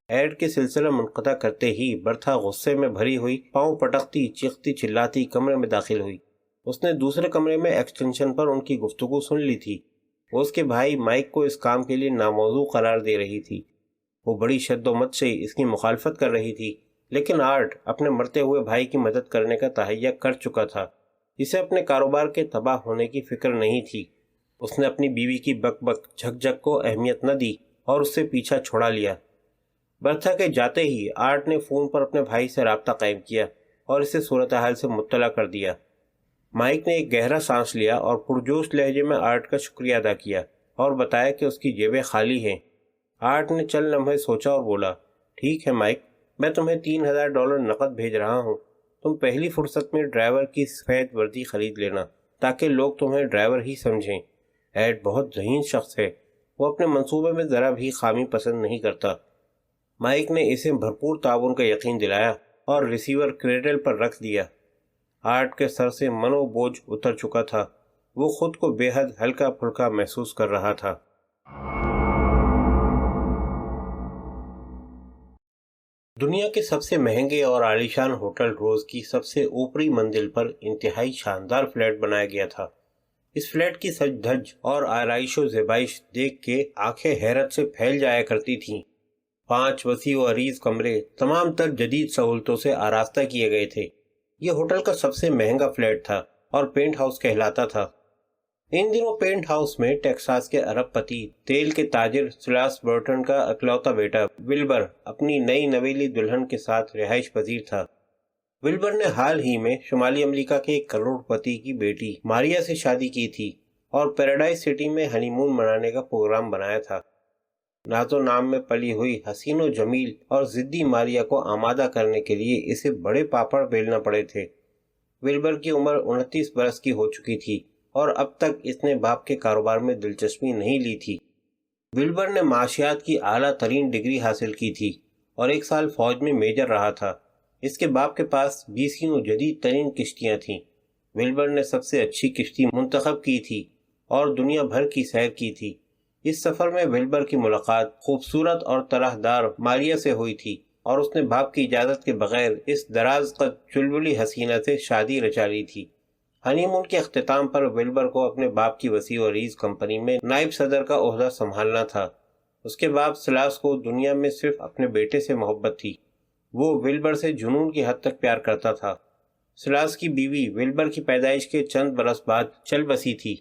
Add کے سلسلہ منقطع کرتے ہی برتھا غصے میں بھری ہوئی پاؤں پٹکتی چیختی چلاتی کمرے میں داخل ہوئی۔ اس نے دوسرے کمرے میں ایکسٹینشن پر ان کی گفتگو سن لی تھی۔ وہ اس کے بھائی مائک کو اس کام کے لیے ناموزوں قرار دے رہی تھی۔ وہ بڑی شد و مت سے اس کی مخالفت کر رہی تھی، لیکن آرٹ اپنے مرتے ہوئے بھائی کی مدد کرنے کا تہیہ کر چکا تھا۔ اسے اپنے کاروبار کے تباہ ہونے کی فکر نہیں تھی۔ اس نے اپنی بیوی کی بک بک جھک جھک کو اہمیت نہ دی اور اس سے پیچھا چھوڑا لیا۔ برتھا کے جاتے ہی آرٹ نے فون پر اپنے بھائی سے رابطہ قائم کیا اور اسے صورتحال سے مطلع کر دیا۔ مائک نے ایک گہرا سانس لیا اور پرجوش لہجے میں آرٹ کا شکریہ ادا کیا اور بتایا کہ اس کی جیبیں خالی ہیں۔ آرٹ نے چند لمحے سوچا اور بولا، ٹھیک ہے مائک، میں تمہیں $3000 نقد بھیج رہا ہوں۔ تم پہلی فرصت میں ڈرائیور کی سفید وردی خرید لینا تاکہ لوگ تمہیں ڈرائیور ہی سمجھیں۔ ایڈ بہت ذہین شخص ہے، وہ اپنے منصوبے میں ذرا بھی خامی پسند نہیں کرتا۔ مائک نے اسے بھرپور تعاون کا یقین دلایا اور ریسیور کریڈل پر رکھ دیا۔ آرٹ کے سر سے منو بوجھ اتر چکا تھا۔ وہ خود کو بے حد ہلکا پھلکا محسوس کر رہا تھا۔ دنیا کے سب سے مہنگے اور عالیشان ہوٹل روز کی سب سے اوپری منزل پر انتہائی شاندار فلیٹ بنایا گیا تھا۔ اس فلیٹ کی سج دھج اور آرائش و زیبائش دیکھ کے آنکھیں حیرت سے پھیل جایا کرتی تھیں۔ 5 وسیع و عریض کمرے تمام تر جدید سہولتوں سے آراستہ کیے گئے تھے۔ یہ ہوٹل کا سب سے مہنگا فلیٹ تھا اور پینٹ ہاؤس کہلاتا تھا۔ ان دنوں پینٹ ہاؤس میں ٹیکساس کے ارب پتی تیل کے تاجر سلاس برٹن کا اکلوتا بیٹا ولبر اپنی نئی نویلی دلہن کے ساتھ رہائش پذیر تھا۔ ولبر نے حال ہی میں شمالی امریکہ کے ایک کروڑ پتی کی بیٹی ماریا سے شادی کی تھی اور پیراڈائز سٹی میں ہنی مون منانے کا پروگرام بنایا تھا۔ ناز و نام میں پلی ہوئی حسین و جمیل اور ضدی ماریا کو آمادہ کرنے کے لیے اسے بڑے پاپڑ بیلنا پڑے تھے۔ ولبر کی عمر 29 برس کی ہو چکی تھی اور اب تک اس نے باپ کے کاروبار میں دلچسپی نہیں لی تھی۔ ولبر نے معاشیات کی اعلیٰ ترین ڈگری حاصل کی تھی اور 1 سال فوج میں میجر رہا تھا۔ اس کے باپ کے پاس 20 جدید ترین کشتیاں تھیں۔ ولبر نے سب سے اچھی کشتی منتخب کی تھی اور دنیا بھر کی سیر کی تھی۔ اس سفر میں ولبر کی ملاقات خوبصورت اور طرح دار ماریا سے ہوئی تھی اور اس نے باپ کی اجازت کے بغیر اس دراز قد چلبلی حسینہ سے شادی رچا لی تھی۔ ہنی مون کے اختتام پر ولبر کو اپنے باپ کی وسیع و عریض کمپنی میں نائب صدر کا عہدہ سنبھالنا تھا۔ اس کے باپ سلاس کو دنیا میں صرف اپنے بیٹے سے محبت تھی۔ وہ ولبر سے جنون کی حد تک پیار کرتا تھا۔ سلاس کی بیوی ولبر کی پیدائش کے چند برس بعد چل بسی تھی۔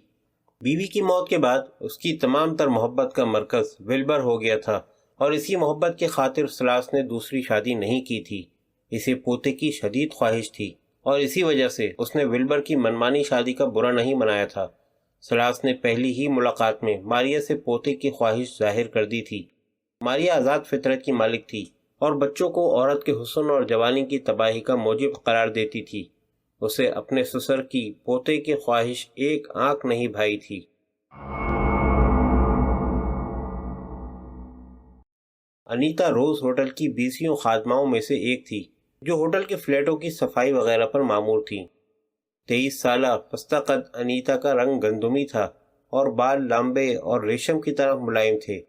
بیوی کی موت کے بعد اس کی تمام تر محبت کا مرکز ولبر ہو گیا تھا اور اسی محبت کی خاطر سلاس نے دوسری شادی نہیں کی تھی۔ اسے پوتے کی شدید خواہش تھی اور اسی وجہ سے اس نے ولبر کی منمانی شادی کا برا نہیں منایا تھا۔ سلاس نے پہلی ہی ملاقات میں ماریا سے پوتے کی خواہش ظاہر کر دی تھی۔ ماریا آزاد فطرت کی مالک تھی اور بچوں کو عورت کے حسن اور جوانی کی تباہی کا موجب قرار دیتی تھی۔ اسے اپنے سسر کی پوتے کی خواہش ایک آنکھ نہیں بھائی تھی۔ انیتا روز ہوٹل کی 20 خادماؤں میں سے ایک تھی جو ہوٹل کے فلیٹوں کی صفائی وغیرہ پر مامور تھیں۔ 23 سالہ پستہ قد انیتا کا رنگ گندمی تھا اور بال لمبے اور ریشم کی طرح ملائم تھے۔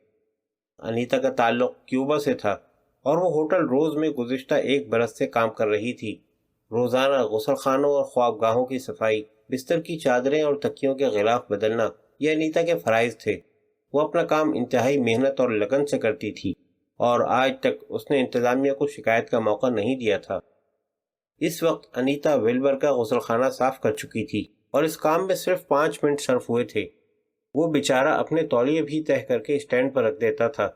انیتا کا تعلق کیوبا سے تھا اور وہ ہوٹل روز میں گزشتہ 1 برس سے کام کر رہی تھی۔ روزانہ غسل خانوں اور خوابگاہوں کی صفائی، بستر کی چادریں اور تکیوں کے غلاف بدلنا یہ انیتا کے فرائض تھے۔ وہ اپنا کام انتہائی محنت اور لگن سے کرتی تھی اور آج تک اس نے انتظامیہ کو شکایت کا موقع نہیں دیا تھا۔ اس وقت انیتا ولبر کا غسل خانہ صاف کر چکی تھی اور اس کام میں صرف 5 منٹ صرف ہوئے تھے۔ وہ بیچارہ اپنے تولیے بھی تہہ کر کے اسٹینڈ پر رکھ دیتا تھا۔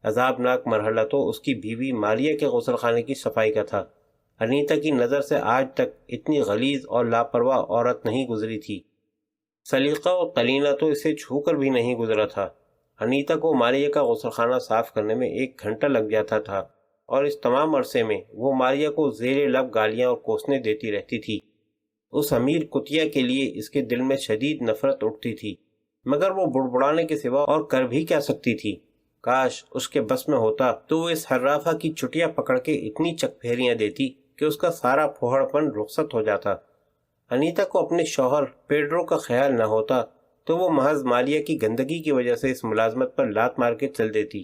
عذابناک مرحلہ تو اس کی بیوی ماریا کے غسل خانے کی صفائی کا تھا۔ انیتا کی نظر سے آج تک اتنی غلیظ اور لاپرواہ عورت نہیں گزری تھی۔ سلیقہ اور قلینہ تو اسے چھو کر بھی نہیں گزرا تھا۔ انیتا کو ماریا کا غسل خانہ صاف کرنے میں 1 گھنٹہ لگ جاتا تھا اور اس تمام عرصے میں وہ ماریا کو زیر لب گالیاں اور کوسنے دیتی رہتی تھی۔ اس امیر کتیا کے لیے اس کے دل میں شدید نفرت اٹھتی تھی، مگر وہ بڑبڑانے کے سوا اور کر بھی کیا سکتی تھی۔ کاش اس کے بس میں ہوتا تو وہ اس حرافہ کی چٹیا پکڑ کے اتنی چک پھیریاں دیتی کہ اس کا سارا پھوہڑ پن رخصت ہو جاتا۔ انیتا کو اپنے شوہر پیڈرو کا خیال نہ ہوتا تو وہ محض ماریا کی گندگی کی وجہ سے اس ملازمت پر لات مار کے چل دیتی۔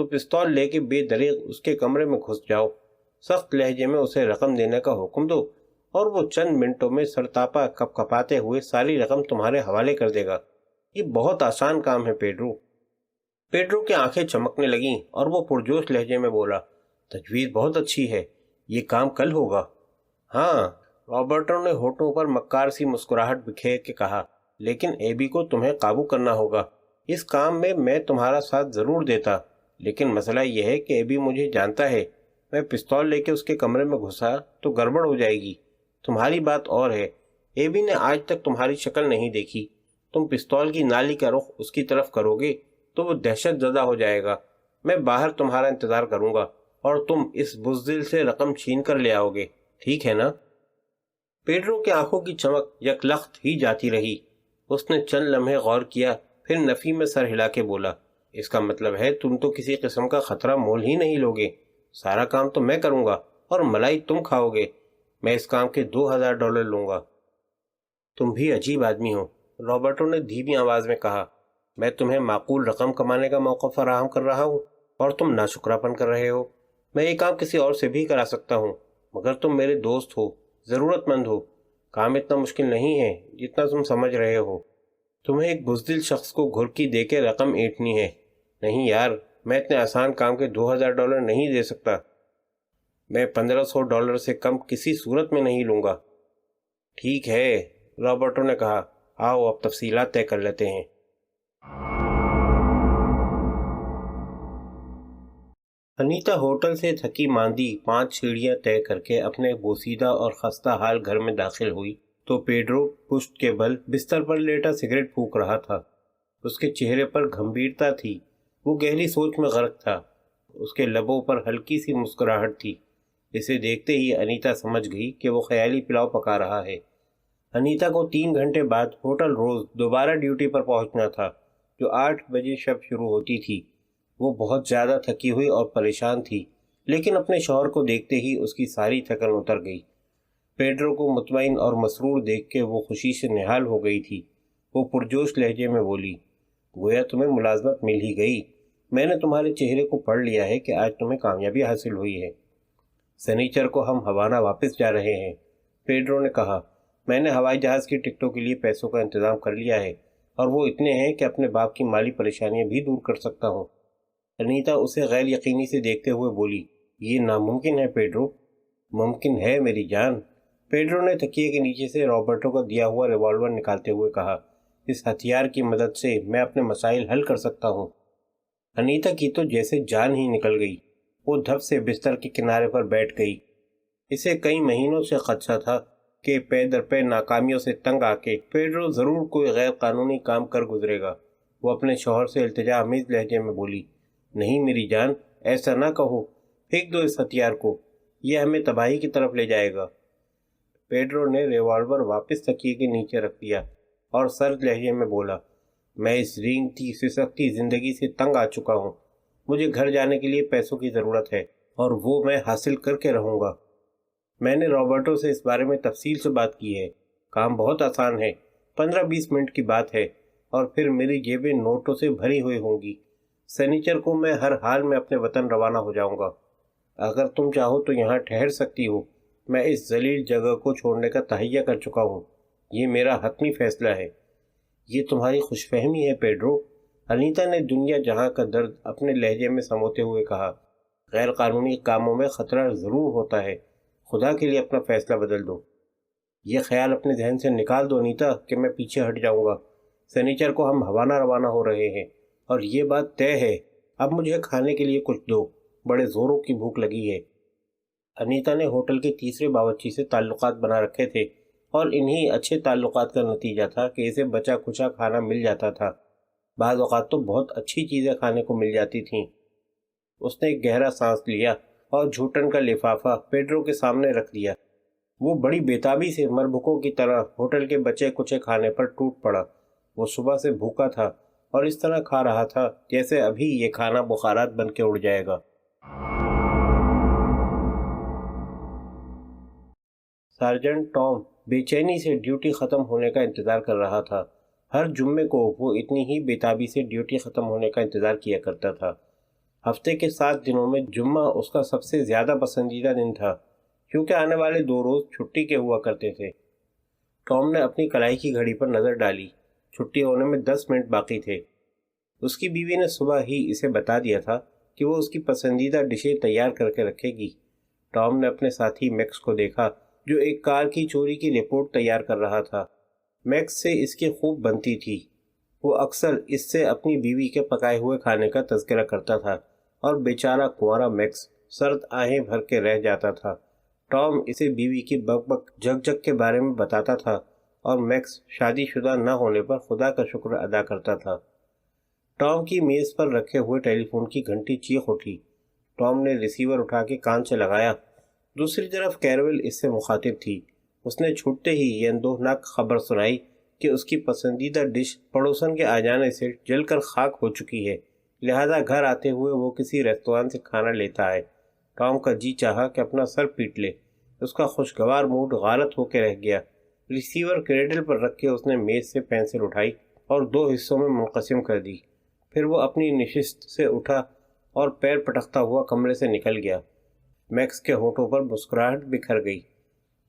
تو پستول لے کے بے دریغ اس کے کمرے میں گھس جاؤ، سخت لہجے میں اسے رقم دینے کا حکم دو اور وہ چند منٹوں میں سرتاپا کپ کپاتے ہوئے ساری رقم تمہارے حوالے کر دے گا۔ یہ بہت آسان کام ہے پیڈرو۔ پیڈرو کی آنکھیں چمکنے لگیں اور وہ پرجوش لہجے میں بولا، تجویز بہت اچھی ہے، یہ کام کل ہوگا؟ ہاں، رابرٹو نے ہونٹوں پر مکار سی مسکراہٹ بکھیر کے کہا، لیکن ایبی کو تمہیں قابو کرنا ہوگا۔ اس کام میں تمہارا ساتھ ضرور دیتا، لیکن مسئلہ یہ ہے کہ ایبی مجھے جانتا ہے، میں پستول لے کے اس کے کمرے میں گھسا تو گڑبڑ ہو جائے گی۔ تمہاری بات اور ہے، ایبی نے آج تک تمہاری شکل نہیں دیکھی، تم پستول کی نالی کا رخ اس کی طرف کرو گے تو وہ دہشت زدہ ہو جائے گا۔ میں باہر تمہارا انتظار کروں گا اور تم اس بزدل سے رقم چھین کر لے آؤ گے، ٹھیک ہے نا؟ پیڈرو کی آنکھوں کی چمک یکلخت ہی جاتی رہی۔ اس نے چند لمحے غور کیا، پھر نفی میں سر ہلا کے بولا، اس کا مطلب ہے تم تو کسی قسم کا خطرہ مول ہی نہیں لوگے۔ سارا کام تو میں کروں گا اور ملائی تم کھاؤ گے۔ میں اس کام کے $2000 لوں گا۔ تم بھی عجیب آدمی ہو، رابرٹو نے دھیمی آواز میں کہا۔ میں تمہیں معقول رقم کمانے کا موقع فراہم کر رہا ہوں اور تم ناشکراپن کر رہے ہو۔ میں یہ کام کسی اور سے بھی کرا سکتا ہوں، مگر تم میرے دوست ہو، ضرورت مند ہو۔ کام اتنا مشکل نہیں ہے جتنا تم سمجھ رہے ہو۔ تمہیں ایک بزدل شخص کو گھرکی دے کے رقم اینٹنی ہے۔ نہیں یار، میں اتنے آسان کام کے $2000 نہیں دے سکتا۔ میں $1500 سے کم کسی صورت میں نہیں لوں گا۔ ٹھیک ہے، رابرٹو نے کہا، آؤ اب تفصیلات طے کر لیتے ہیں۔ انیتا ہوٹل سے تھکی ماندی 5 سیڑھیاں طے کر کے اپنے بوسیدہ اور خستہ حال گھر میں داخل ہوئی تو پیڈرو پشت کے بل بستر پر لیٹا سگریٹ پھونک رہا تھا۔ اس کے چہرے پر گھمبیرتا تھی، وہ گہری سوچ میں غرق تھا۔ اس کے لبوں پر ہلکی سی مسکراہٹ تھی۔ اسے دیکھتے ہی انیتا سمجھ گئی کہ وہ خیالی پلاؤ پکا رہا ہے۔ انیتا کو 3 گھنٹے بعد ہوٹل روز دوبارہ ڈیوٹی پر پہنچنا تھا، جو 8 بجے شب شروع ہوتی تھی۔ وہ بہت زیادہ تھکی ہوئی اور پریشان تھی، لیکن اپنے شوہر کو دیکھتے ہی اس کی ساری تھکن اتر گئی۔ پیڈرو کو مطمئن اور مسرور دیکھ کے وہ خوشی سے نہال ہو گئی تھی۔ وہ پرجوش لہجے میں بولی، گویا تمہیں ملازمت مل ہی گئی۔ میں نے تمہارے چہرے کو پڑھ لیا ہے کہ آج تمہیں کامیابی حاصل ہوئی ہے۔ سنیچر کو ہم ہوانہ واپس جا رہے ہیں، پیڈرو نے کہا۔ میں نے ہوائی جہاز کی ٹکٹوں کے لیے پیسوں کا انتظام کر لیا ہے اور وہ اتنے ہیں کہ اپنے باپ کی مالی پریشانیاں بھی دور کر سکتا ہوں۔ انیتا اسے غیر یقینی سے دیکھتے ہوئے بولی، یہ ناممکن ہے پیڈرو۔ ممکن ہے میری جان، پیڈرو نے تکیے کے نیچے سے رابرٹو کا دیا ہوا ریوالور نکالتے ہوئے کہا۔ اس ہتھیار کی مدد سے میں اپنے مسائل حل کر سکتا ہوں۔ انیتا کی تو جیسے جان ہی نکل گئی۔ وہ دھپ سے بستر کے کنارے پر بیٹھ گئی۔ اسے کئی مہینوں سے خدشہ تھا کہ پے در پے ناکامیوں سے تنگ آ کے پیڈرو ضرور کوئی غیر قانونی کام کر گزرے گا۔ وہ اپنے شوہر سے التجا آمیز لہجے میں بولی، نہیں میری جان، ایسا نہ کہو، پھینک دو اس ہتھیار کو، یہ ہمیں تباہی کی طرف لے جائے گا۔ پیڈرو نے ریوالور واپس تکیے کے نیچے رکھ دیا اور سرد لہجے میں بولا، میں اس رینگتی سسکتی زندگی سے تنگ آ چکا ہوں۔ مجھے گھر جانے کے لیے پیسوں کی ضرورت ہے اور وہ میں حاصل کر کے رہوں گا۔ میں نے رابرٹو سے اس بارے میں تفصیل سے بات کی ہے۔ کام بہت آسان ہے، 15-20 منٹ کی بات ہے اور پھر میری جیبیں نوٹوں سے بھری ہوئی ہوں گی۔ سنیچر کو میں ہر حال میں اپنے وطن روانہ ہو جاؤں گا۔ اگر تم چاہو تو یہاں ٹھہر سکتی ہو۔ میں اس ذلیل جگہ کو چھوڑنے کا تہیہ کر چکا ہوں۔ یہ میرا حتمی فیصلہ ہے۔ یہ تمہاری خوش فہمی ہے پیڈرو، انیتا نے دنیا جہاں کا درد اپنے لہجے میں سموتے ہوئے کہا۔ غیر قانونی کاموں میں خطرہ ضرور ہوتا ہے، خدا کے لیے اپنا فیصلہ بدل دو۔ یہ خیال اپنے ذہن سے نکال دو انیتا کہ میں پیچھے ہٹ جاؤں گا۔ سنیچر کو ہم ہوانہ روانہ ہو رہے ہیں اور یہ بات طے ہے۔ اب مجھے کھانے کے لیے کچھ دو، بڑے زوروں کی بھوک لگی ہے۔ انیتا نے ہوٹل کے تیسرے باورچی سے تعلقات بنا رکھے تھے اور انہی اچھے تعلقات کا نتیجہ تھا کہ اسے بچا کھچا کھانا مل جاتا تھا۔ بعض اوقات تو بہت اچھی چیزیں کھانے کو مل جاتی تھیں۔ اس نے ایک گہرا سانس لیا اور جھوٹن کا لفافہ پیڈرو کے سامنے رکھ دیا۔ وہ بڑی بےتابی سے مربھکوں کی طرح ہوٹل کے بچے کچے کھانے پر ٹوٹ پڑا۔ وہ صبح سے بھوکا تھا اور اس طرح کھا رہا تھا جیسے ابھی یہ کھانا بخارات بن کے اڑ جائے گا۔ سارجنٹ ٹام بے چینی سے ڈیوٹی ختم ہونے کا انتظار کر رہا تھا۔ ہر جمعے کو وہ اتنی ہی بےتابی سے ڈیوٹی ختم ہونے کا انتظار کیا کرتا تھا۔ ہفتے کے 7 دنوں میں جمعہ اس کا سب سے زیادہ پسندیدہ دن تھا، کیونکہ آنے والے 2 روز چھٹی کے ہوا کرتے تھے۔ ٹام نے اپنی کلائی کی گھڑی پر نظر ڈالی۔ چھٹی ہونے میں 10 منٹ باقی تھے۔ اس کی بیوی نے صبح ہی اسے بتا دیا تھا کہ وہ اس کی پسندیدہ ڈشیں تیار کر کے رکھے گی۔ ٹام نے اپنے ساتھی میکس کو دیکھا جو ایک کار کی چوری کی رپورٹ تیار کر رہا تھا۔ میکس سے اس کی خوب بنتی تھی۔ وہ اکثر اس سے اپنی بیوی کے پکائے ہوئے کھانے کا تذکرہ کرتا تھا اور بیچارہ کنوارا میکس سرد آہیں بھر کے رہ جاتا تھا۔ ٹام اسے بیوی کی بک بک جھک جھک کے بارے میں بتاتا تھا اور میکس شادی شدہ نہ ہونے پر خدا کا شکر ادا کرتا تھا۔ ٹام کی میز پر رکھے ہوئے ٹیلی فون کی گھنٹی چیخ اٹھی۔ ٹام نے ریسیور اٹھا کے کان سے لگایا۔ دوسری طرف کیرول اس سے مخاطب تھی۔ اس نے چھوٹتے ہی یہ اندوہناک خبر سنائی کہ اس کی پسندیدہ ڈش پڑوسن کے آ جانے سے جل کر خاک ہو چکی ہے، لہذا گھر آتے ہوئے وہ کسی ریستوران سے کھانا لیتا ہے۔ ٹام کا جی چاہا کہ اپنا سر پیٹ لے۔ اس کا خوشگوار موڈ غارت ہو کے رہ گیا۔ ریسیور کریڈل پر رکھ کے اس نے میز سے پینسل اٹھائی اور 2 حصوں میں منقسم کر دی۔ پھر وہ اپنی نشست سے اٹھا اور پیر پٹکتا ہوا کمرے سے نکل گیا۔ میکس کے ہونٹوں پر مسکراہٹ بکھر گئی۔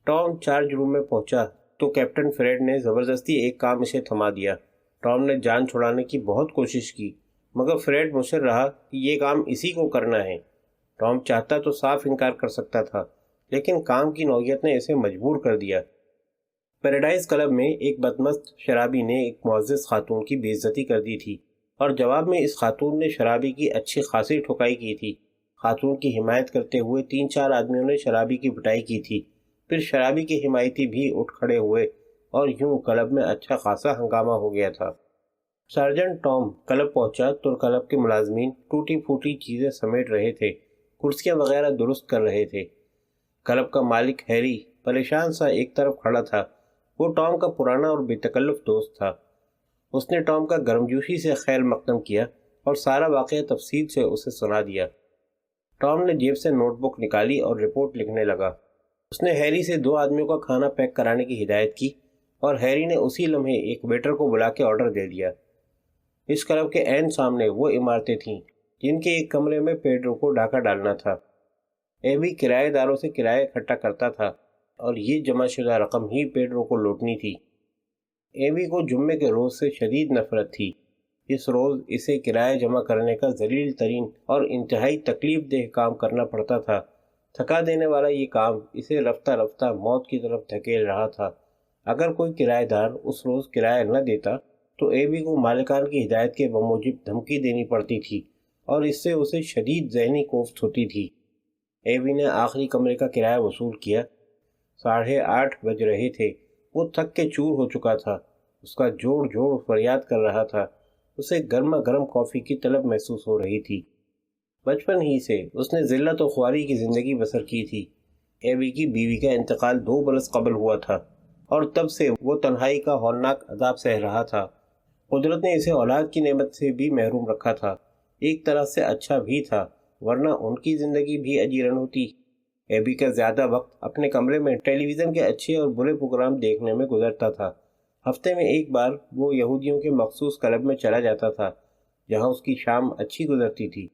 ٹام چارج روم میں پہنچا تو کیپٹن فریڈ نے زبردستی ایک کام اسے تھما دیا۔ ٹام نے جان چھڑانے کی بہت کوشش کی، مگر فریڈ مصر رہا کہ یہ کام اسی کو کرنا ہے۔ ٹام چاہتا تو صاف انکار کر سکتا تھا، لیکن کام کی نوعیت نے اسے مجبور کر دیا۔ پیراڈائز کلب میں ایک بدمست شرابی نے ایک معزز خاتون کی بے عزتی کر دی تھی اور جواب میں اس خاتون نے شرابی کی اچھی خاصی ٹھکائی کی تھی۔ خاتون کی حمایت کرتے ہوئے 3-4 آدمیوں نے شرابی کی پٹائی کی تھی۔ پھر شرابی کے حمایتی بھی اٹھ کھڑے ہوئے اور یوں کلب میں اچھا خاصا ہنگامہ ہو گیا تھا۔ سارجنٹ ٹام کلب پہنچا تو کلب کے ملازمین ٹوٹی پھوٹی چیزیں سمیٹ رہے تھے، کرسیاں وغیرہ درست کر رہے تھے۔ کلب کا مالک ہیری پریشان سا ایک طرف کھڑا تھا۔ وہ ٹام کا پرانا اور بے تکلف دوست تھا۔ اس نے ٹام کا گرمجوشی سے خیر مقدم کیا اور سارا واقعہ تفصیل سے اسے سنا دیا۔ ٹام نے جیب سے نوٹ بک نکالی اور رپورٹ لکھنے لگا۔ اس نے ہیری سے 2 آدمیوں کا کھانا پیک کرانے کی ہدایت کی اور ہیری نے اسی لمحے ایک ویٹر کو بلا کے آرڈر دے دیا۔ اس کلب کے عین سامنے وہ عمارتیں تھیں جن کے ایک کمرے میں پیڈرو کو ڈاکہ ڈالنا تھا۔ ایبی کرایہ داروں سے کرایہ اکٹھا کرتا تھا اور یہ جمع شدہ رقم ہی پیڈرو کو لوٹنی تھی۔ ایبی کو جمعے کے روز سے شدید نفرت تھی۔ اس روز اسے کرایہ جمع کرنے کا ذلیل ترین اور انتہائی تکلیف دہ کام کرنا پڑتا تھا۔ تھکا دینے والا یہ کام اسے رفتہ رفتہ موت کی طرف دھکیل رہا تھا۔ اگر کوئی کرایہ دار اس روز کرایہ نہ دیتا تو ایبی کو مالکان کی ہدایت کے بموجب دھمکی دینی پڑتی تھی اور اس سے اسے شدید ذہنی کوفت ہوتی تھی۔ ایبی نے آخری کمرے کا کرایہ وصول کیا۔ 8:30 بج رہے تھے۔ وہ تھک کے چور ہو چکا تھا۔ اس کا جوڑ جوڑ فریاد کر رہا تھا۔ اسے گرما گرم کافی کی طلب محسوس ہو رہی تھی۔ بچپن ہی سے اس نے ذلت و خواری کی زندگی بسر کی تھی۔ ایبی کی بیوی کا انتقال 2 برس قبل ہوا تھا اور تب سے وہ تنہائی کا ہولناک عذاب سہ رہا تھا۔ قدرت نے اسے اولاد کی نعمت سے بھی محروم رکھا تھا۔ ایک طرح سے اچھا بھی تھا، ورنہ ان کی زندگی بھی اجیرن ہوتی۔ ایبی کا زیادہ وقت اپنے کمرے میں ٹیلی ویژن کے اچھے اور برے پروگرام دیکھنے میں گزرتا تھا۔ ہفتے میں ایک بار وہ یہودیوں کے مخصوص کلب میں چلا جاتا تھا جہاں اس کی شام اچھی گزرتی تھی۔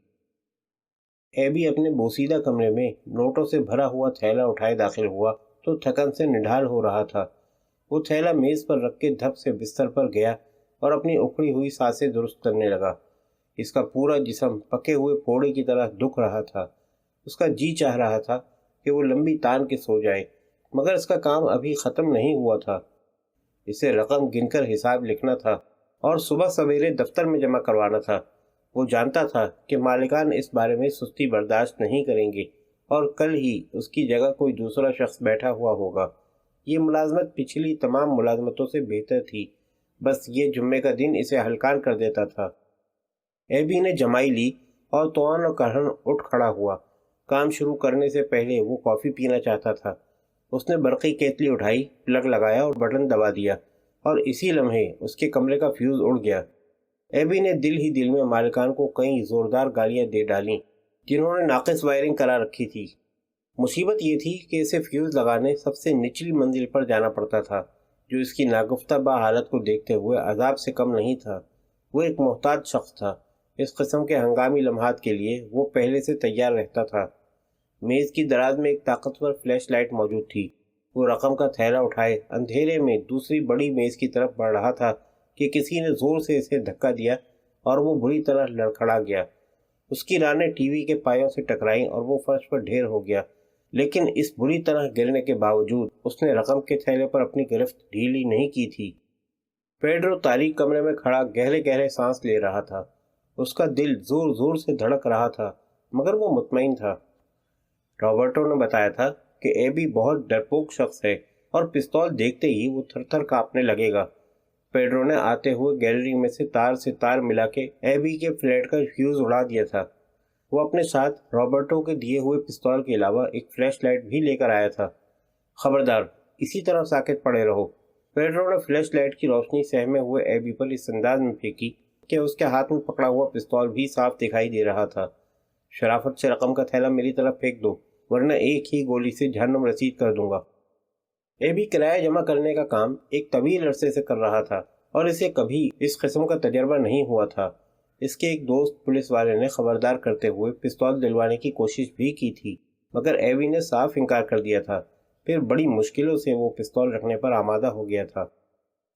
ایبی اپنے بوسیدہ کمرے میں نوٹوں سے بھرا ہوا تھیلا اٹھائے داخل ہوا تو تھکن سے نڈھال ہو رہا تھا۔ وہ تھیلا میز پر رکھ کے دھپ سے بستر پر گیا اور اپنی اکھڑی ہوئی سانسیں درست کرنے لگا۔ اس کا پورا جسم پکے ہوئے پھوڑے کی طرح دکھ رہا تھا۔ اس کا جی چاہ رہا تھا کہ وہ لمبی تان کے سو جائے، مگر اس کا کام ابھی ختم نہیں ہوا تھا۔ اسے رقم گن کر حساب لکھنا تھا اور صبح سویرے دفتر میں جمع کروانا تھا۔ وہ جانتا تھا کہ مالکان اس بارے میں سستی برداشت نہیں کریں گے اور کل ہی اس کی جگہ کوئی دوسرا شخص بیٹھا ہوا ہوگا۔ یہ ملازمت پچھلی تمام ملازمتوں سے بہتر تھی، بس یہ جمعے کا دن اسے ہلکان کر دیتا تھا۔ ایبی نے جمائی لی اور توان و کہن اٹھ کھڑا ہوا۔ کام شروع کرنے سے پہلے وہ کافی پینا چاہتا تھا۔ اس نے برقی کیتلی اٹھائی، پلگ لگایا اور بٹن دبا دیا اور اسی لمحے اس کے کمرے کا فیوز اڑ گیا۔ ایبی نے دل ہی دل میں مالکان کو کئی زوردار گالیاں دے ڈالیں جنہوں نے ناقص وائرنگ کرا رکھی تھی۔ مصیبت یہ تھی کہ اسے فیوز لگانے سب سے نچلی منزل پر جانا پڑتا تھا، جو اس کی ناگفتہ با حالت کو دیکھتے ہوئے عذاب سے کم نہیں تھا۔ وہ ایک محتاج شخص تھا، اس قسم کے ہنگامی لمحات کے لیے وہ پہلے سے تیار رہتا تھا۔ میز کی دراز میں ایک طاقتور فلیش لائٹ موجود تھی۔ وہ رقم کا تھیلا اٹھائے اندھیرے میں دوسری بڑی میز کی طرف بڑھ رہا تھا کہ کسی نے زور سے اسے دھکا دیا اور وہ بری طرح لڑکھڑا گیا۔ اس کی رانیں ٹی وی کے پایوں سے ٹکرائیں اور وہ فرش پر ڈھیر ہو گیا، لیکن اس بری طرح گرنے کے باوجود اس نے رقم کے تھیلے پر اپنی گرفت ڈھیلی نہیں کی تھی۔ پیڈرو تاریک کمرے میں کھڑا گہرے گہرے سانس لے رہا تھا۔ اس کا دل زور زور سے دھڑک رہا تھا، مگر وہ مطمئن تھا۔ رابرٹو نے بتایا تھا کہ ایبی بہت ڈرپوک شخص ہے اور پستول دیکھتے ہی وہ تھر تھر کانپنے لگے گا۔ پیڈرو نے آتے ہوئے گیلری میں سے تار ملا کے ایبی کے فلیٹ کا فیوز اڑا دیا تھا۔ وہ اپنے ساتھ رابرٹو کے دیے ہوئے پستول کے علاوہ ایک فلیش لائٹ بھی لے کر آیا تھا۔ خبردار، اسی طرح ساکت پڑے رہو۔ پیڈرو نے فلیش لائٹ کی روشنی سہمے ہوئے ایبی پر اس انداز میں پھینکی کہ اس کے ہاتھ میں پکڑا ہوا پستول بھی صاف دکھائی دے رہا تھا۔ شرافت سے رقم کا تھیلا میری طرف پھینک دو، ورنہ ایک ہی گولی سے جہنم رسید کر دوں گا۔ ایبی کرایہ جمع کرنے کا کام ایک طویل عرصے سے کر رہا تھا اور اسے کبھی اس قسم کا تجربہ نہیں ہوا تھا۔ اس کے ایک دوست پولیس والے نے خبردار کرتے ہوئے پستول دلوانے کی کوشش بھی کی تھی، مگر ایبی نے صاف انکار کر دیا تھا۔ پھر بڑی مشکلوں سے وہ پستول رکھنے پر آمادہ ہو گیا تھا۔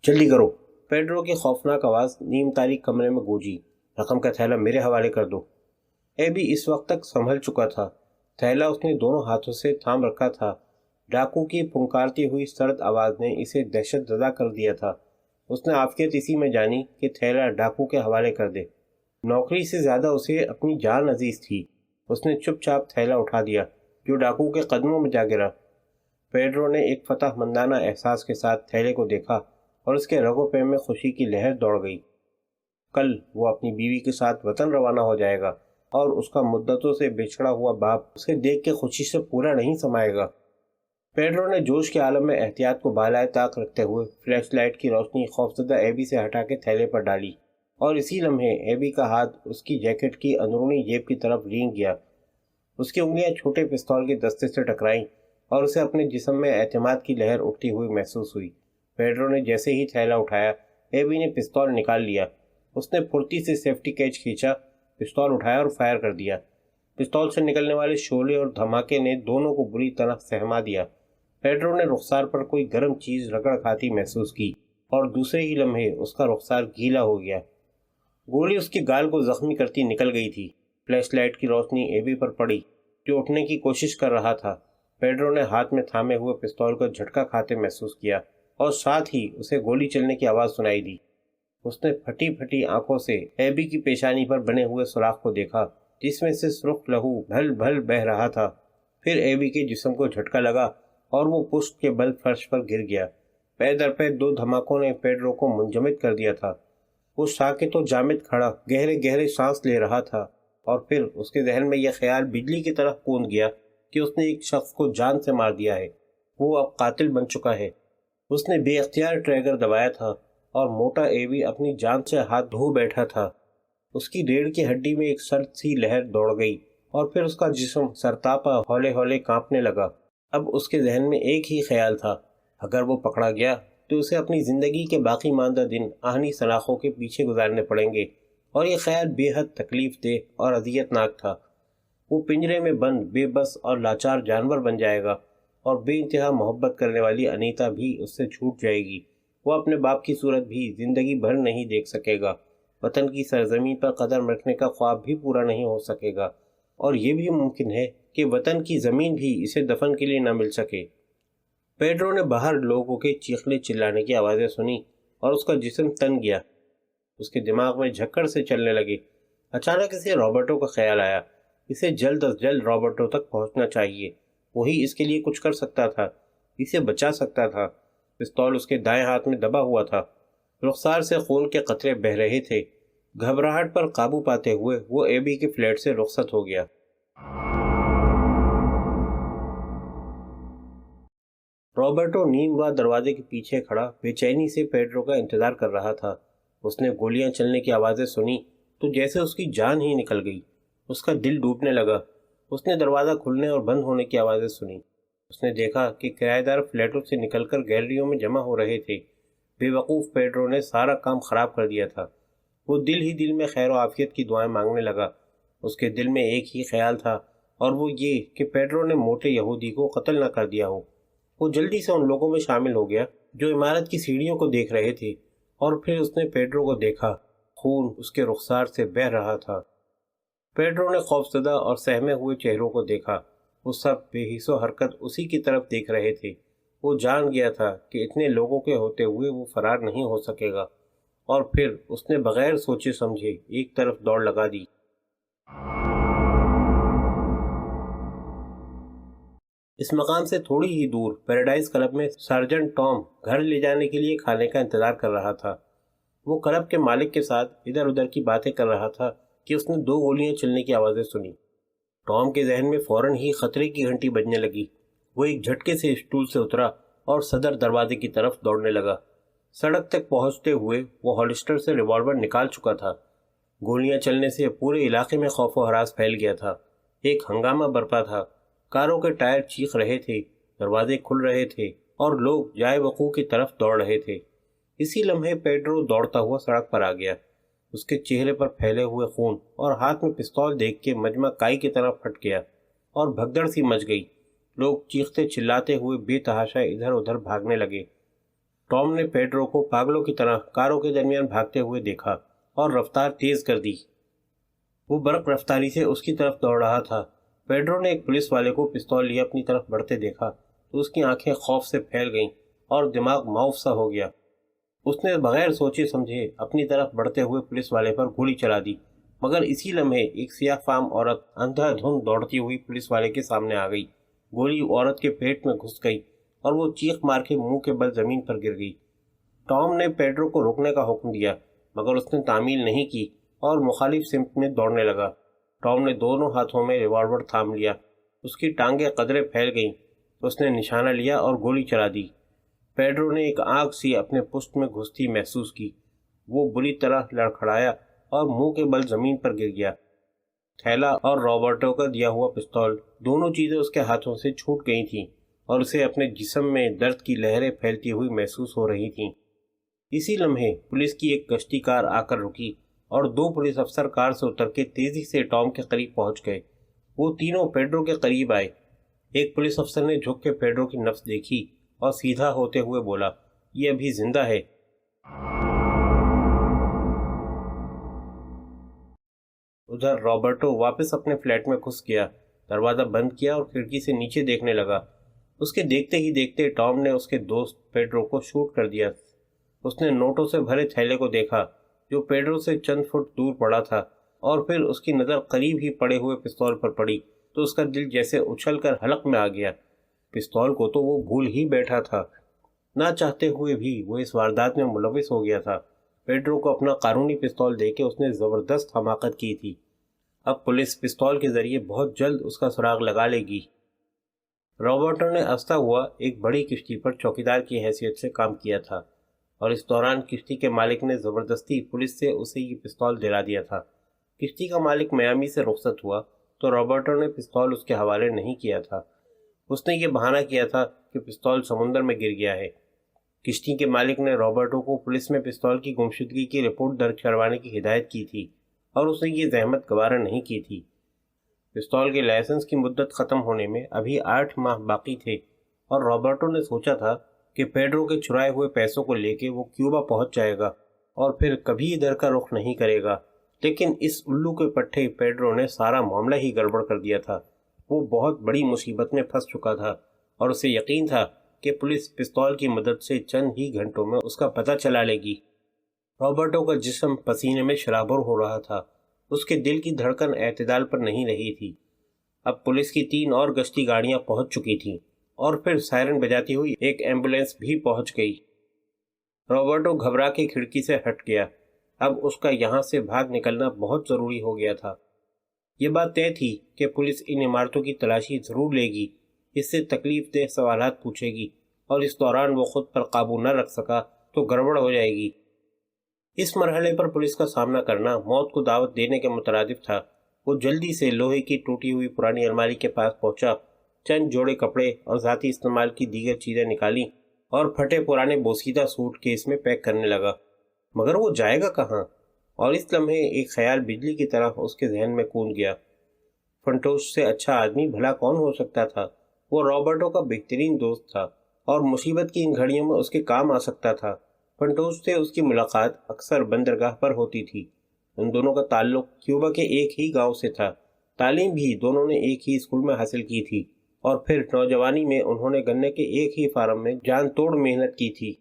جلدی کرو، پیڈرو کی خوفناک آواز نیم تاریک کمرے میں گونجی۔ رقم کا تھیلا میرے حوالے کر دو۔ ایبی اس وقت تک سنبھل چکا تھا۔ تھیلا اس نے دونوں ہاتھوں سے تھام رکھا تھا۔ ڈاکو کی پھنکارتی ہوئی سرد آواز نے اسے دہشت زدہ کر دیا تھا۔ اس نے عافیت اسی میں جانی کہ تھیلا ڈاکو کے حوالے کر دے۔ نوکری سے زیادہ اسے اپنی جان عزیز تھی۔ اس نے چپ چاپ تھیلا اٹھا دیا، جو ڈاکو کے قدموں میں جا گرا۔ پیڈرو نے ایک فتح مندانہ احساس کے ساتھ تھیلے کو دیکھا اور اس کے رگوں پہ میں خوشی کی لہر دوڑ گئی۔ کل وہ اپنی بیوی کے ساتھ وطن روانہ ہو جائے گا اور اس کا مدتوں سے بچھڑا ہوا باپ اسے دیکھ کے خوشی سے پورا نہیں سمائے گا۔ پیڈرو نے جوش کے عالم میں احتیاط کو بالائے طاق رکھتے ہوئے فلیش لائٹ کی روشنی خوفزدہ ایبی سے ہٹا کے تھیلے پر ڈالی، اور اسی لمحے ایبی کا ہاتھ اس کی جیکٹ کی اندرونی جیب کی طرف رینگ گیا۔ اس کی انگلیاں چھوٹے پستول کے دستے سے ٹکرائیں اور اسے اپنے جسم میں اعتماد کی لہر اٹھتی ہوئی محسوس ہوئی۔ پیڈرو نے جیسے ہی تھیلا اٹھایا، ایبی نے پستول نکال لیا۔ اس نے پھرتی سے سیفٹی کیچ کھینچا، پستول اٹھایا اور فائر کر دیا۔ پستول سے نکلنے والے شعلے اور دھماکے نے دونوں کو بری طرح سہما دیا۔ پیڈرو نے رخسار پر کوئی گرم چیز رگڑ کھاتی محسوس کی اور دوسرے ہی لمحے اس کا رخسار گیلا ہو گیا۔ گولی اس کی گال کو زخمی کرتی نکل گئی تھی۔ فلیش لائٹ کی روشنی ایبی پر پڑی، جو اٹھنے کی کوشش کر رہا تھا۔ پیڈرو نے ہاتھ میں تھامے ہوئے پستول کو جھٹکا کھاتے محسوس کیا اور ساتھ ہی اسے گولی چلنے کی آواز سنائی دی۔ اس نے پھٹی پھٹی آنکھوں سے ایبی کی پیشانی پر بنے ہوئے سوراخ کو دیکھا، جس میں سے سرخ لہو بھل بھل بہہ رہا تھا۔ پھر ایبی کے جسم کو جھٹکا لگا اور وہ پشت کے بل فرش پر گر گیا۔ پے در پے دو دھماکوں نے پیڈرو کو منجمد کر دیا تھا۔ وہ ساکت و جامد کھڑا گہرے گہرے سانس لے رہا تھا، اور پھر اس کے ذہن میں یہ خیال بجلی کی طرح کوند گیا کہ اس نے ایک شخص کو جان سے مار دیا ہے۔ وہ اب قاتل بن چکا ہے۔ اس نے بے اختیار ٹریگر دبایا تھا اور موٹا ایبی اپنی جان سے ہاتھ دھو بیٹھا تھا۔ اس کی ریڑھ کی ہڈی میں ایک سرد سی لہر دوڑ گئی اور پھر اس کا جسم سرتاپا ہولے ہولے کانپنے لگا۔ اب اس کے ذہن میں ایک ہی خیال تھا، اگر وہ پکڑا گیا تو اسے اپنی زندگی کے باقی ماندہ دن آہنی سلاخوں کے پیچھے گزارنے پڑیں گے، اور یہ خیال بے حد تکلیف دہ اور اذیت ناک تھا۔ وہ پنجرے میں بند بے بس اور لاچار جانور بن جائے گا، اور بے انتہا محبت کرنے والی انیتا بھی اس سے چھوٹ جائے گی۔ وہ اپنے باپ کی صورت بھی زندگی بھر نہیں دیکھ سکے گا۔ وطن کی سرزمین پر قدم رکھنے کا خواب بھی پورا نہیں ہو سکے گا، اور یہ بھی ممکن ہے کہ وطن کی زمین بھی اسے دفن کے لیے نہ مل سکے۔ پیڈرو نے باہر لوگوں کے چیخنے چلانے کی آوازیں سنی اور اس کا جسم تن گیا۔ اس کے دماغ میں جھکڑ سے چلنے لگے۔ اچانک اسے رابرٹو کا خیال آیا۔ اسے جلد از جلد رابرٹو تک پہنچنا چاہیے۔ وہی اس کے لیے کچھ کر سکتا تھا، اسے بچا سکتا تھا۔ پستول اس کے دائیں ہاتھ میں دبا ہوا تھا۔ رخسار سے خون کے قطرے بہہ رہے تھے۔ گھبراہٹ پر قابو پاتے ہوئے وہ ایبی کے فلیٹ سے رخصت ہو گیا۔ رابرٹو نیم وا دروازے کے پیچھے کھڑا بے چینی سے پیڈرو کا انتظار کر رہا تھا۔ اس نے گولیاں چلنے کی آوازیں سنی تو جیسے اس کی جان ہی نکل گئی۔ اس کا دل ڈوبنے لگا۔ اس نے دروازہ کھلنے اور بند ہونے کی آوازیں سنی۔ اس نے دیکھا کہ کرایہ دار فلیٹوں سے نکل کر گیلریوں میں جمع ہو رہے تھے۔ بے وقوف پیڈرو نے سارا کام خراب کر دیا تھا۔ وہ دل ہی دل میں خیر و عافیت کی دعائیں مانگنے لگا۔ اس کے دل میں ایک ہی خیال تھا، اور وہ یہ کہ پیڈرو نے موٹے یہودی کو قتل نہ کر دیا ہو۔ وہ جلدی سے ان لوگوں میں شامل ہو گیا جو عمارت کی سیڑھیوں کو دیکھ رہے تھے، اور پھر اس نے پیڈرو کو دیکھا۔ خون اس کے رخسار سے بہہ رہا تھا۔ پیڈرو نے خوفزدہ اور سہمے ہوئے چہروں کو دیکھا۔ وہ سب بے حس و حرکت اسی کی طرف دیکھ رہے تھے۔ وہ جان گیا تھا کہ اتنے لوگوں کے ہوتے ہوئے وہ فرار نہیں ہو سکے گا، اور پھر اس نے بغیر سوچے سمجھے ایک طرف دوڑ لگا دی۔ اس مقام سے تھوڑی ہی دور پیراڈائز کلب میں سارجنٹ ٹام گھر لے جانے کے لیے کھانے کا انتظار کر رہا تھا۔ وہ کلب کے مالک کے ساتھ ادھر ادھر کی باتیں کر رہا تھا کہ اس نے 2 گولیاں چلنے کی آوازیں سنی۔ ٹام کے ذہن میں فوراً ہی خطرے کی گھنٹی بجنے لگی۔ وہ ایک جھٹکے سے اسٹول سے اترا اور صدر دروازے کی طرف دوڑنے لگا۔ سڑک تک پہنچتے ہوئے وہ ہالسٹر سے ریوالور نکال چکا تھا۔ گولیاں چلنے سے پورے علاقے میں خوف و ہراس پھیل گیا تھا۔ ایک ہنگامہ برپا تھا۔ کاروں کے ٹائر چیخ رہے تھے، دروازے کھل رہے تھے، اور لوگ جائے وقوع کی طرف دوڑ رہے تھے۔ اسی لمحے پیڈرو دوڑتا ہوا سڑک پر آ گیا۔ اس کے چہرے پر پھیلے ہوئے خون اور ہاتھ میں پستول دیکھ کے مجمع کائی کی طرف پھٹ گیا اور بھگدڑ سی مچ گئی۔ لوگ چیختے چلاتے ہوئے بے تحاشا ادھر ادھر بھاگنے لگے۔ ٹام نے پیڈرو کو پاگلوں کی طرح کاروں کے درمیان بھاگتے ہوئے دیکھا اور رفتار تیز کر دی۔ وہ برق رفتاری سے اس کی طرف دوڑ رہا تھا۔ پیڈرو نے ایک پولیس والے کو پستول لیے اپنی طرف بڑھتے دیکھا تو اس کی آنکھیں خوف سے پھیل گئیں اور دماغ معاف سا ہو گیا۔ اس نے بغیر سوچے سمجھے اپنی طرف بڑھتے ہوئے پولیس والے پر گولی چلا دی، مگر اسی لمحے ایک سیاہ فام عورت اندھا دھند دوڑتی ہوئی پولیس والے کے سامنے آ گئی۔ گولی عورت کے پیٹ میں گھس گئی اور وہ چیخ مار کے منہ کے بل زمین پر گر گئی۔ ٹام نے پیڈرو کو روکنے کا حکم دیا، مگر اس نے تعمیل نہیں کی اور مخالف سمت میں دوڑنے لگا۔ ٹام نے دونوں ہاتھوں میں ریوالور تھام لیا۔ اس کی ٹانگیں قدرے پھیل گئیں۔ اس نے نشانہ لیا اور گولی چلا دی۔ پیڈرو نے ایک آگ سی اپنے پشت میں گھستی محسوس کی۔ وہ بری طرح لڑکھڑایا اور منہ کے بل زمین پر گر گیا۔ تھیلا اور رابرٹو کا دیا ہوا پستول، دونوں چیزیں اس کے ہاتھوں سے چھوٹ گئی تھیں اور اسے اپنے جسم میں درد کی لہریں پھیلتی ہوئی محسوس ہو رہی تھیں۔ اسی لمحے پولیس کی ایک کشتی کار آ کر رکی اور 2 پولیس افسر کار سے اتر کے تیزی سے ٹام کے قریب پہنچ گئے۔ وہ تینوں پیڈرو کے قریب آئے۔ ایک پولیس افسر نے جھک کے پیڈرو کی نبض دیکھی اور سیدھا ہوتے ہوئے بولا، یہ ابھی زندہ ہے۔ ادھر رابرٹو واپس اپنے فلیٹ میں گھس گیا، دروازہ بند کیا اور کھڑکی سے نیچے دیکھنے لگا۔ اس کے دیکھتے ہی دیکھتے ٹام نے اس کے دوست پیڈرو کو شوٹ کر دیا۔ اس نے نوٹوں سے بھرے تھیلے کو دیکھا جو پیڈرو سے چند فٹ دور پڑا تھا، اور پھر اس کی نظر قریب ہی پڑے ہوئے پستول پر پڑی تو اس کا دل جیسے اچھل کر حلق میں آ گیا۔ پستول کو تو وہ بھول ہی بیٹھا تھا۔ نہ چاہتے ہوئے بھی وہ اس واردات میں ملوث ہو گیا تھا۔ پیڈرو کو اپنا قانونی پستول دے کے اس نے زبردست حماقت کی تھی۔ اب پولیس پستول کے ذریعے بہت جلد اس کا سراغ لگا لے گی۔ رابرٹو نے آہستہ ہوا ایک بڑی کشتی پر چوکیدار کی حیثیت سے کام کیا تھا، اور اس دوران کشتی کے مالک نے زبردستی پولیس سے اسے یہ پستول دلا دیا تھا۔ کشتی کا مالک میامی سے رخصت ہوا تو رابرٹو نے پستول اس کے حوالے نہیں کیا تھا۔ اس نے یہ بہانہ کیا تھا کہ پستول سمندر میں گر گیا ہے۔ کشتی کے مالک نے رابرٹو کو پولیس میں پستول کی گمشدگی کی رپورٹ درج کروانے کی ہدایت کی تھی، اور اس نے یہ زحمت گوارا نہیں کی تھی۔ پستول کے لائسنس کی مدت ختم ہونے میں ابھی 8 ماہ باقی تھے، اور رابرٹو نے سوچا تھا کہ پیڈرو کے چرائے ہوئے پیسوں کو لے کے وہ کیوبا پہنچ جائے گا اور پھر کبھی ادھر کا رخ نہیں کرے گا۔ لیکن اس الو کے پٹھے پیڈرو نے سارا معاملہ ہی گڑبڑ کر دیا تھا۔ وہ بہت بڑی مصیبت میں پھنس چکا تھا، اور اسے یقین تھا کہ پولیس پستول کی مدد سے چند ہی گھنٹوں میں اس کا پتہ چلا لے گی۔ رابرٹو کا جسم پسینے میں شرابور ہو رہا تھا۔ اس کے دل کی دھڑکن اعتدال پر نہیں رہی تھی۔ اب پولیس کی 3 اور گشتی گاڑیاں پہنچ چکی تھیں، اور پھر سائرن بجاتی ہوئی ایک ایمبولینس بھی پہنچ گئی۔ رابرٹو گھبرا کے کھڑکی سے ہٹ گیا۔ اب اس کا یہاں سے بھاگ نکلنا بہت ضروری ہو گیا تھا۔ یہ بات طے تھی کہ پولیس ان عمارتوں کی تلاشی ضرور لے گی، اس سے تکلیف دہ سوالات پوچھے گی، اور اس دوران وہ خود پر قابو نہ رکھ سکا تو گڑبڑ ہو جائے گی۔ اس مرحلے پر پولیس کا سامنا کرنا موت کو دعوت دینے کے مترادف تھا۔ وہ جلدی سے لوہے کی ٹوٹی ہوئی پرانی الماری کے پاس پہنچا، چند جوڑے کپڑے اور ذاتی استعمال کی دیگر چیزیں نکالیں اور پھٹے پرانے بوسیدہ سوٹ کیس میں پیک کرنے لگا۔ مگر وہ جائے گا کہاں؟ اور اس لمحے ایک خیال بجلی کی طرح اس کے ذہن میں کون گیا۔ فنٹوس سے اچھا آدمی بھلا کون ہو سکتا تھا؟ وہ رابرٹو کا بہترین دوست تھا اور مصیبت کی ان گھڑیوں میں اس کے کام آ سکتا تھا۔ فنٹوس سے اس کی ملاقات اکثر بندرگاہ پر ہوتی تھی۔ ان دونوں کا تعلق کیوبا کے ایک ہی گاؤں سے تھا۔ تعلیم بھی دونوں نے ایک ہی اسکول میں حاصل کی تھی اور پھر نوجوانی میں انہوں نے گنے کے ایک ہی فارم میں جان توڑ محنت کی تھی۔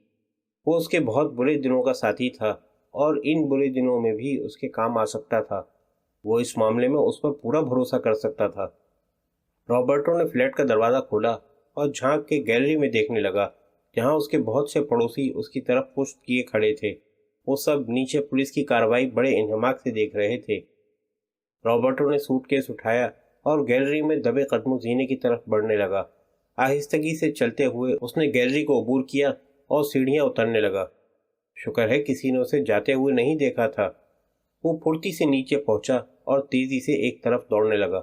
وہ اس کے بہت برے دنوں کا ساتھی تھا اور ان برے دنوں میں بھی اس کے کام آ سکتا تھا۔ وہ اس معاملے میں اس پر پورا بھروسہ کر سکتا تھا۔ رابرٹو نے فلیٹ کا دروازہ کھولا اور جھانک کے گیلری میں دیکھنے لگا، جہاں اس کے بہت سے پڑوسی اس کی طرف پشت کیے کھڑے تھے۔ وہ سب نیچے پولیس کی کارروائی بڑے انہماک سے دیکھ رہے تھے۔ رابرٹو نے سوٹ کیس اٹھایا اور گیلری میں دبے قدموں زینے کی طرف بڑھنے لگا۔ آہستگی سے چلتے ہوئے اس نے گیلری کو عبور کیا اور سیڑھیاں اترنے لگا۔ شکر ہے کسی نے اسے جاتے ہوئے نہیں دیکھا تھا۔ وہ پھرتی سے نیچے پہنچا اور تیزی سے ایک طرف دوڑنے لگا۔